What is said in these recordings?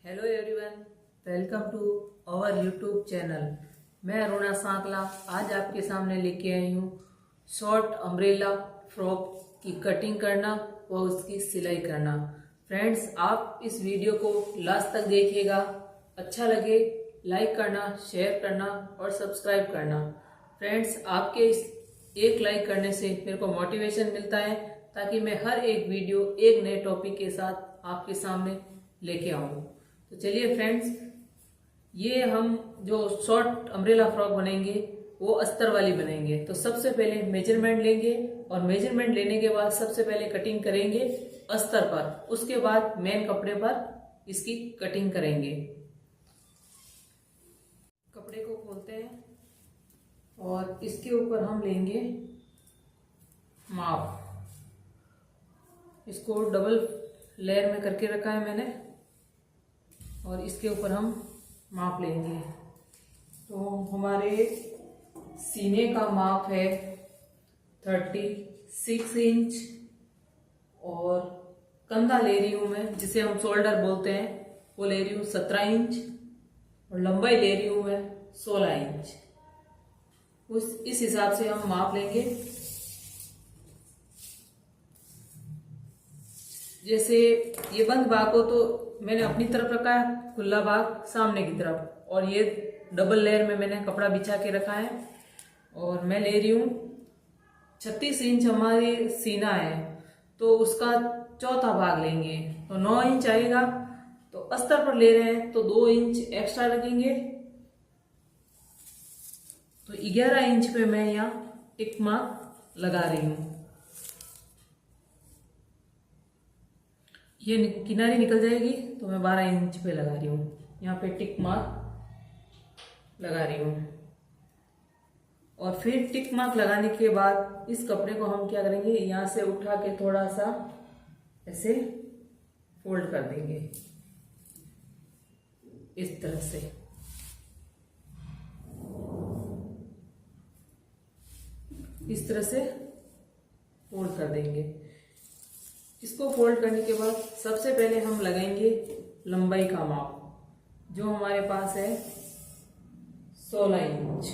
Hello everyone, welcome to our YouTube channel. मैं अरुणा सांकला आज आपके सामने लेके आई हूँ शॉर्ट अम्ब्रेला फ्रॉक की कटिंग करना व उसकी सिलाई करना। फ्रेंड्स, आप इस वीडियो को लास्ट तक देखिएगा। अच्छा लगे लाइक करना, शेयर करना और सब्सक्राइब करना। फ्रेंड्स, आपके इस एक लाइक करने से मेरे को मोटिवेशन मिलता है ताकि मैं हर एक वीडियो एक नए टॉपिक के साथ आपके सामने लेके आऊँ। तो चलिए फ्रेंड्स, ये हम जो शॉर्ट अम्ब्रेला फ्रॉक बनेंगे वो अस्तर वाली बनेंगे। तो सबसे पहले मेजरमेंट लेंगे और मेजरमेंट लेने के बाद सबसे पहले कटिंग करेंगे अस्तर पर, उसके बाद मेन कपड़े पर इसकी कटिंग करेंगे। कपड़े को खोलते हैं और इसके ऊपर हम लेंगे माप। इसको डबल लेयर में करके रखा है मैंने और इसके ऊपर हम माप लेंगे। तो हमारे सीने का माप है 36 इंच और कंधा ले रही हूँ मैं, जिसे हम शोल्डर बोलते हैं, वो ले रही हूँ 17 इंच और लंबाई ले रही हूँ मैं 16 इंच। इस हिसाब से हम माप लेंगे। जैसे ये बंद भाग को तो मैंने अपनी तरफ रखा है, खुला भाग सामने की तरफ, और ये डबल लेयर में मैंने कपड़ा बिछा के रखा है। और मैं ले रही हूँ 36 इंच हमारी सीना है, तो उसका चौथा भाग लेंगे तो 9 इंच आएगा। तो अस्तर पर ले रहे हैं तो 2 इंच एक्स्ट्रा लगेंगे, तो 11 इंच पे मैं यहाँ टिक मार्क लगा रही हूँ। ये किनारी निकल जाएगी तो मैं 12 इंच पे लगा रही हूँ। यहाँ पे टिक मार्क लगा रही हूँ और फिर टिक मार्क लगाने के बाद इस कपड़े को हम क्या करेंगे, यहाँ से उठा के थोड़ा सा ऐसे फोल्ड कर देंगे इस तरह से। इस तरह से फोल्ड कर देंगे। इसको फोल्ड करने के बाद सबसे पहले हम लगाएंगे लंबाई का माप, जो हमारे पास है 16 इंच।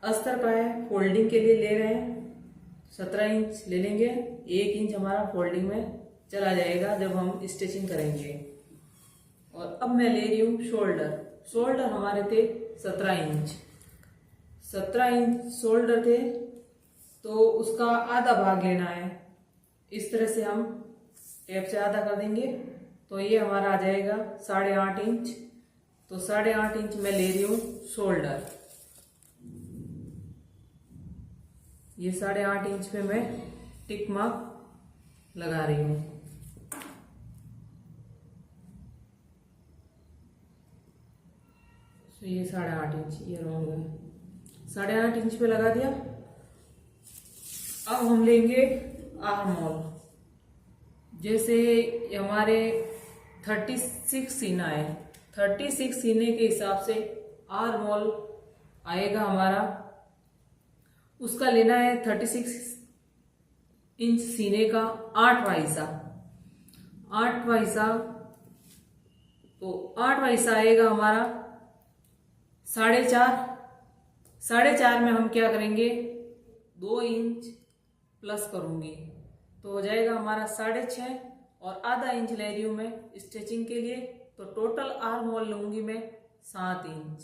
अस्तर का है, फोल्डिंग के लिए ले रहे हैं 17 इंच ले लेंगे। 1 इंच हमारा फोल्डिंग में चला जाएगा जब हम स्टिचिंग करेंगे। और अब मैं ले रही हूँ शोल्डर हमारे थे 17 इंच। 17 इंच शोल्डर थे तो उसका आधा भाग लेना है। इस तरह से हम टेप से आधा कर देंगे तो ये हमारा आ जाएगा 8.5 इंच। तो 8.5 इंच मैं ले रही हूँ शोल्डर। ये 8.5 इंच पे मैं टिक मार्क लगा रही हूँ। तो ये 8.5 इंच, ये रॉन्ग है, 8.5 इंच पे लगा दिया। अब हम लेंगे आर्म होल। जैसे हमारे 36 सीना है, 36 सीने के हिसाब से आर्म होल आएगा हमारा, उसका लेना है 36 इंच सीने का 8वां हिस्सा। 8वां हिस्सा, तो 8वां हिस्सा आएगा हमारा 4.5। 4.5 में हम क्या करेंगे, 2 इंच प्लस करूंगी तो हो जाएगा हमारा 6.5 और आधा इंच ले रही हूं मैं स्टिचिंग के लिए। तो टोटल आर्म होल लूंगी मैं 7 इंच।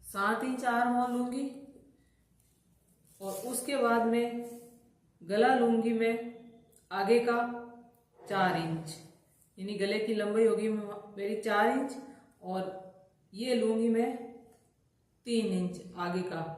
7 इंच आर्म होल लूंगी और उसके बाद में गला लूंगी मैं आगे का 4 इंच, यानी गले की लंबाई होगी मेरी 4 इंच और ये लूंगी मैं 3 इंच आगे का।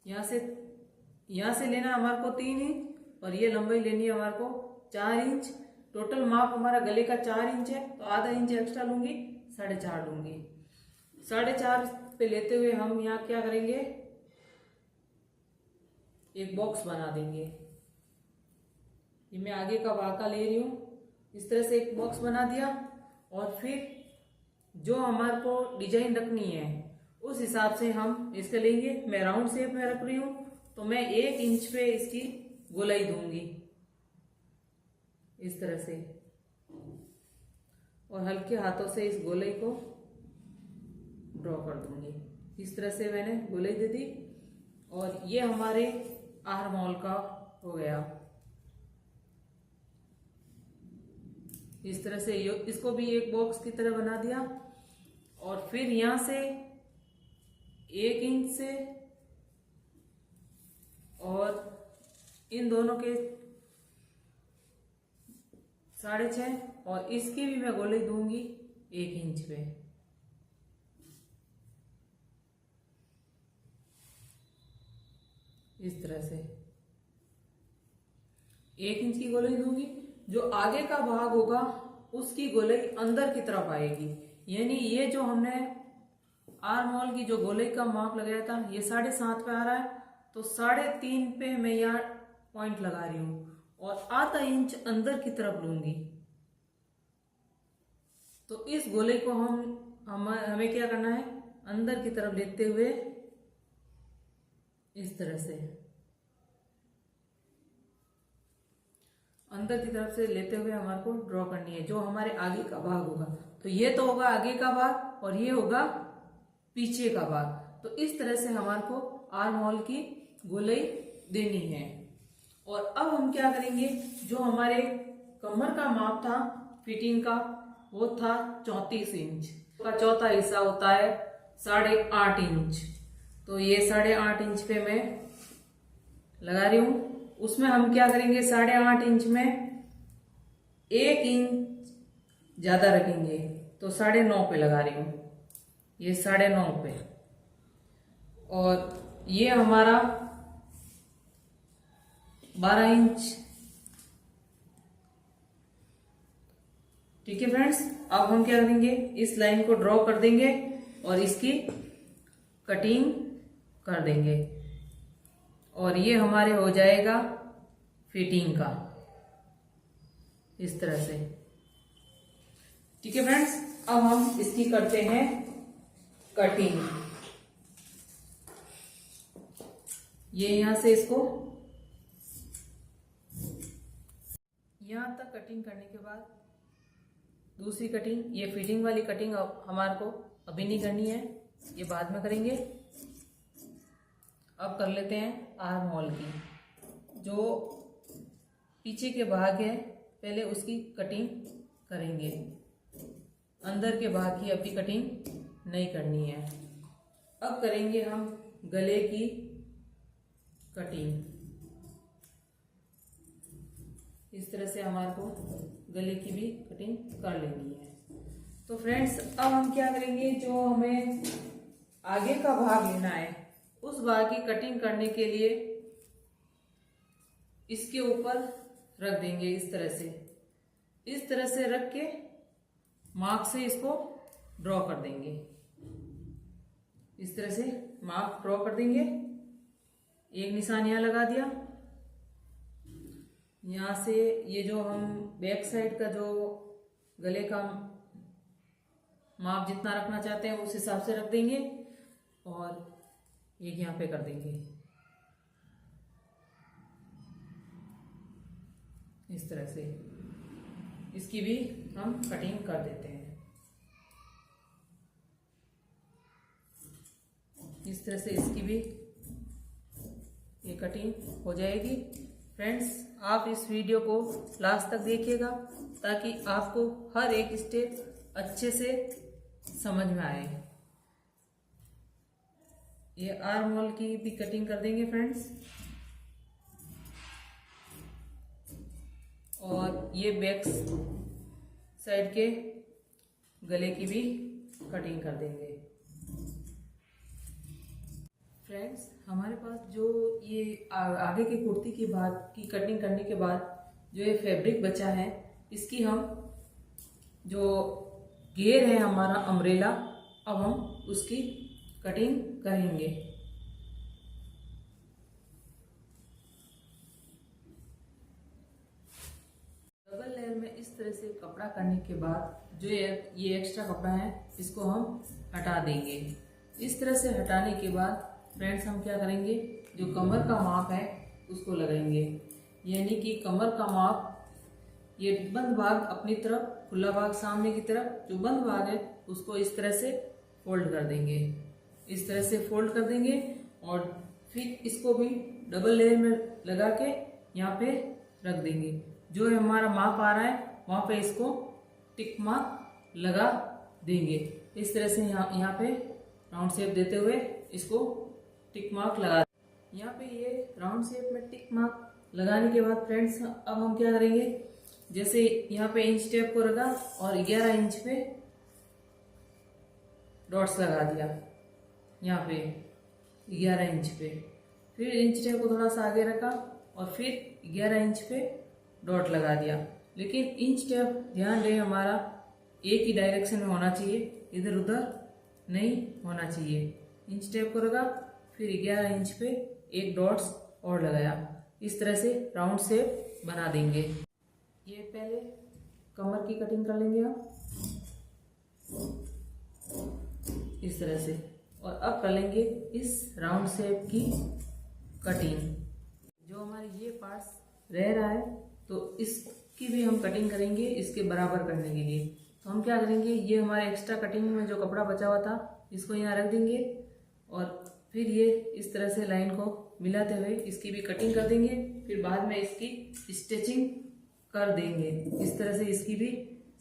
यहाँ से लेना हमारे को 3 इंच और ये लंबाई लेनी है हमारे को 4 इंच। टोटल माप हमारा गले का 4 इंच है तो आधा इंच एक्स्ट्रा लूंगी, 4.5 लूंगी। 4.5 पे लेते हुए हम यहाँ क्या करेंगे, एक बॉक्स बना देंगे। ये मैं आगे का भागा ले रही हूँ, इस तरह से एक बॉक्स बना दिया। और फिर जो हमारे को डिजाइन रखनी है उस हिसाब से हम इसके लेंगे। मैं राउंड शेप में रख रही हूँ तो मैं 1 इंच पे इसकी गोलाई दूंगी। इस तरह से, और हल्के हाथों से इस गोले को ड्रॉ कर दूंगी। इस तरह से मैंने गोले दे दी और ये हमारे आर्म होल का हो गया। इस तरह से इसको भी एक बॉक्स की तरह बना दिया और फिर यहां से 1 इंच से और इन दोनों के 6.5 और इसकी भी मैं गोली दूंगी 1 इंच पे। इस तरह से 1 इंच की गोलाई दूंगी। जो आगे का भाग होगा उसकी गोलाई अंदर की तरफ आएगी, यानी ये जो हमने आर्म होल की जो गोलाई का माप लगाया था ये 7.5 पे आ रहा है, तो 3.5 पे मैं यहाँ पॉइंट लगा रही हूं और आधा इंच अंदर की तरफ लूंगी। तो इस गोले को हमें क्या करना है, अंदर की तरफ लेते हुए इस तरह से अंदर की तरफ से लेते हुए हमारे को ड्रॉ करनी है जो हमारे आगे का भाग होगा। तो ये तो होगा आगे का भाग और ये होगा पीछे का भाग। तो इस तरह से हमारे को आर्म होल की गोलाई देनी है। और अब हम क्या करेंगे, जो हमारे कमर का माप था फिटिंग का वो था 34 इंच का, चौथा हिस्सा होता है 8.5 इंच। तो ये 8.5 इंच पे मैं लगा रही हूं। उसमें हम क्या करेंगे, 8.5 इंच में 1 इंच ज्यादा रखेंगे, तो 9.5 पे लगा रही हूं, ये 9.5 पे। और ये हमारा 12 इंच। ठीक है फ्रेंड्स, अब हम क्या करेंगे, इस लाइन को ड्रॉ कर देंगे और इसकी कटिंग कर देंगे और ये हमारे हो जाएगा फिटिंग का इस तरह से। ठीक है फ्रेंड्स, अब हम इसकी करते हैं कटिंग। ये यहां से इसको यहां तक कटिंग करने के बाद दूसरी कटिंग, ये फिटिंग वाली कटिंग हमारे को अभी नहीं करनी है, ये बाद में करेंगे। अब कर लेते हैं आर्म होल की। जो पीछे के भाग है पहले उसकी कटिंग करेंगे, अंदर के भाग की अभी कटिंग नहीं करनी है। अब करेंगे हम गले की कटिंग। इस तरह से हमारे को गले की भी कटिंग कर लेनी है। तो फ्रेंड्स, अब हम क्या करेंगे, जो हमें आगे का भाग लेना है उस भाग की कटिंग करने के लिए इसके ऊपर रख देंगे। इस तरह से रख के मार्क से इसको ड्रॉ कर देंगे। इस तरह से मार्क ड्रॉ कर देंगे। एक निशान यहां लगा दिया। यहां से ये जो हम बैक साइड का जो गले का माप जितना रखना चाहते हैं उस हिसाब से रख देंगे और ये यहां पे कर देंगे इस तरह से। इसकी भी हम कटिंग कर देते हैं। इस तरह से इसकी भी ये कटिंग हो जाएगी। फ्रेंड्स, आप इस वीडियो को लास्ट तक देखिएगा ताकि आपको हर एक स्टेप अच्छे से समझ में आए। ये आर्म होल की भी कटिंग कर देंगे फ्रेंड्स, और ये बैक साइड के गले की भी कटिंग कर देंगे। फ्रेंड्स, हमारे पास जो ये आगे की कुर्ती की बाद की कटिंग करने के बाद जो ये फैब्रिक बचा है, इसकी हम जो घेर है हमारा अम्ब्रेला, अब हम उसकी कटिंग करेंगे। डबल लेयर में इस तरह से कपड़ा करने के बाद जो ये एक्स्ट्रा कपड़ा है इसको हम हटा देंगे। इस तरह से हटाने के बाद फ्रेंड्स, हम क्या करेंगे, जो कमर का माप है उसको लगाएंगे। यानी कि कमर का माप ये बंद भाग अपनी तरफ, खुला भाग सामने की तरफ, जो बंद भाग है उसको इस तरह से फोल्ड कर देंगे, इस तरह से फोल्ड कर देंगे। और फिर इसको भी डबल लेयर में लगा के यहाँ पे रख देंगे। जो हमारा माप आ रहा है वहाँ पे इसको टिक मार्क लगा देंगे। इस तरह से यहाँ पे राउंड शेप देते हुए इसको टिक मार्क लगा। यहाँ पे ये राउंड शेप में टिक मार्क लगाने के बाद फ्रेंड्स अब हम क्या करेंगे, जैसे यहाँ पे इंच टेप को रखा और 11 इंच पे डॉट्स लगा दिया, यहाँ पे 11 इंच पे, फिर इंच टेप को थोड़ा सा आगे रखा और फिर 11 इंच पे डॉट लगा दिया। लेकिन इंच टेप ध्यान दें हमारा एक ही डायरेक्शन में होना चाहिए, इधर उधर नहीं होना चाहिए। इंच टेप को रखा, फिर 11 इंच पे एक डॉट्स और लगाया। इस तरह से राउंड शेप बना देंगे। ये पहले कमर की कटिंग कर लेंगे हम इस तरह से, और अब कर लेंगे इस राउंड शेप की कटिंग। जो हमारे ये पार्ट्स रह रहा है तो इसकी भी हम कटिंग करेंगे इसके बराबर करने के लिए। तो हम क्या करेंगे, ये हमारे एक्स्ट्रा कटिंग में जो कपड़ा बचा हुआ था इसको यहाँ रख देंगे और फिर ये इस तरह से लाइन को मिलाते हुए इसकी भी कटिंग कर देंगे। फिर बाद में इसकी स्टिचिंग कर देंगे, इस तरह से इसकी भी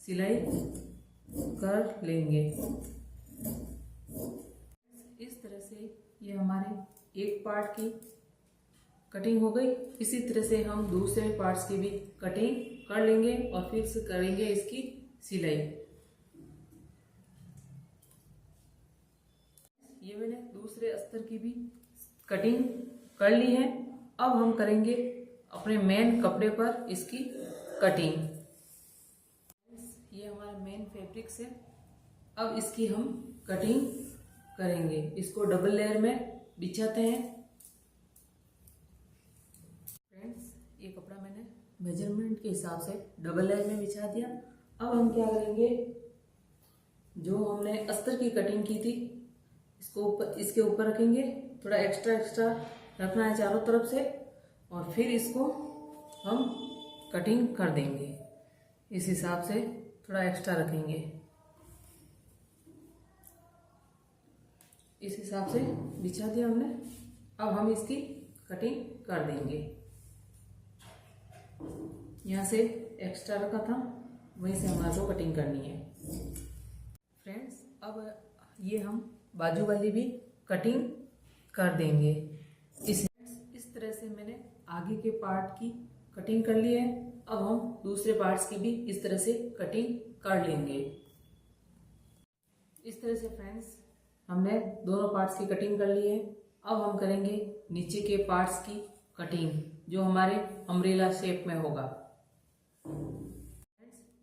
सिलाई कर लेंगे। इस तरह से ये हमारे एक पार्ट की कटिंग हो गई। इसी तरह से हम दूसरे पार्ट्स की भी कटिंग कर लेंगे और फिर से करेंगे इसकी सिलाई। ये मैंने दूसरे अस्तर की भी कटिंग कर ली है। अब हम करेंगे अपने मेन कपड़े पर इसकी कटिंग। ये हमारा मेन फैब्रिक्स है, अब इसकी हम कटिंग करेंगे। इसको डबल लेयर में बिछाते हैं। फ्रेंड्स ये कपड़ा मैंने मेजरमेंट के हिसाब से डबल लेयर में बिछा दिया। अब हम क्या करेंगे, जो हमने अस्तर की कटिंग की थी इसको इसके ऊपर रखेंगे। थोड़ा एक्स्ट्रा रखना है चारों तरफ से, और फिर इसको हम कटिंग कर देंगे। इस हिसाब से थोड़ा एक्स्ट्रा रखेंगे, इस हिसाब से बिछा दिया हमने। अब हम इसकी कटिंग कर देंगे। यहाँ से एक्स्ट्रा रखा था वहीं से हमारे को कटिंग करनी है। फ्रेंड्स अब ये हम बाजू वाली भी कटिंग कर देंगे। इस तरह से मैंने आगे के पार्ट की कटिंग कर ली है। अब हम दूसरे पार्ट्स की भी इस तरह से कटिंग कर लेंगे। इस तरह से फ्रेंड्स हमने दोनों पार्ट्स की कटिंग कर ली है। अब हम करेंगे नीचे के पार्ट्स की कटिंग जो हमारे अम्ब्रेला शेप में होगा।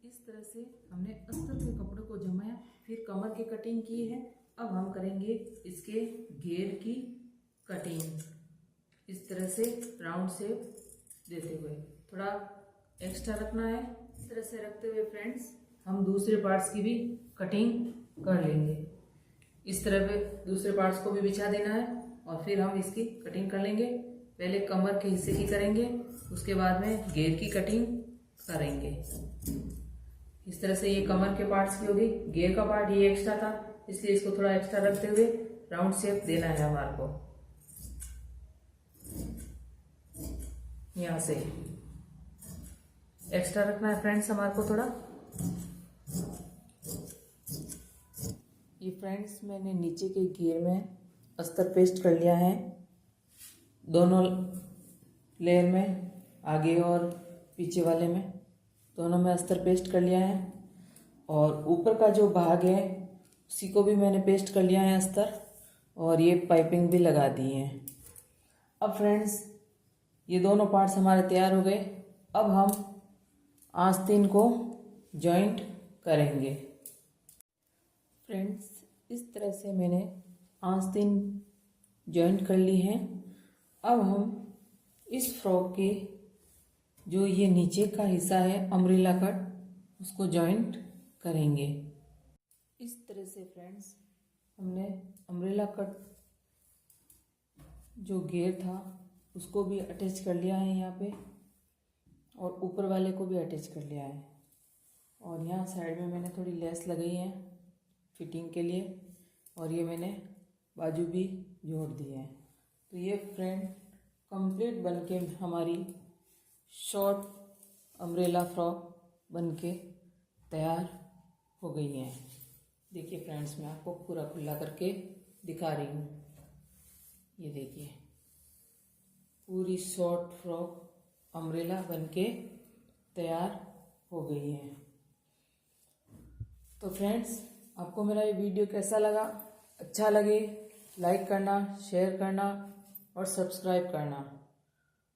इस तरह से हमने अस्तर के कपड़े को जमाया, फिर कमर की कटिंग की है। अब हम करेंगे इसके घेर की कटिंग। इस तरह से राउंड शेप देते हुए थोड़ा एक्स्ट्रा रखना है। इस तरह से रखते हुए फ्रेंड्स हम दूसरे पार्ट्स की भी कटिंग कर लेंगे। इस तरह पे दूसरे पार्ट्स को भी बिछा देना है और फिर हम इसकी कटिंग कर लेंगे। पहले कमर के हिस्से की करेंगे, उसके बाद में घेर की कटिंग करेंगे। इस तरह से ये कमर के पार्ट्स की होगी। घेर का पार्ट ये एक्स्ट्रा था, इसलिए इसको थोड़ा एक्स्ट्रा रखते हुए राउंड शेप देना है हमारे को। यहाँ से एक्स्ट्रा रखना है फ्रेंड्स हमारे को थोड़ा। ये फ्रेंड्स मैंने नीचे के घेर में अस्तर पेस्ट कर लिया है, दोनों लेयर में, आगे और पीछे वाले में दोनों में अस्तर पेस्ट कर लिया है। और ऊपर का जो भाग है उसी को भी मैंने पेस्ट कर लिया है अस्तर, और ये पाइपिंग भी लगा दी है। अब फ्रेंड्स ये दोनों पार्ट्स हमारे तैयार हो गए। अब हम आस्तीन को जॉइंट करेंगे। फ्रेंड्स इस तरह से मैंने आस्तीन जॉइंट कर ली है। अब हम इस फ्रॉक के जो ये नीचे का हिस्सा है अम्ब्रेला कट, उसको जॉइंट करेंगे। इस तरह से फ्रेंड्स हमने अम्ब्रेला कट जो घेर था उसको भी अटैच कर लिया है यहाँ पे, और ऊपर वाले को भी अटैच कर लिया है। और यहाँ साइड में मैंने थोड़ी लेस लगाई है फिटिंग के लिए, और ये मैंने बाजू भी जोड़ दी है। तो ये फ्रेंड कंप्लीट बनके हमारी शॉर्ट अम्ब्रेला फ्रॉक बनके तैयार हो गई है। देखिए फ्रेंड्स, मैं आपको पूरा खुला करके दिखा रही हूँ। ये देखिए पूरी शॉर्ट फ्रॉक अम्ब्रेला बनके तैयार हो गई है। तो फ्रेंड्स, आपको मेरा ये वीडियो कैसा लगा? अच्छा लगे लाइक करना, शेयर करना और सब्सक्राइब करना,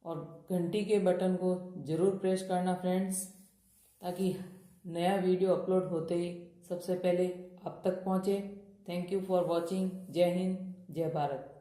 और घंटी के बटन को ज़रूर प्रेस करना फ्रेंड्स, ताकि नया वीडियो अपलोड होते ही सबसे पहले आप तक पहुँचे। Thank you for watching. जय हिंद, जय भारत।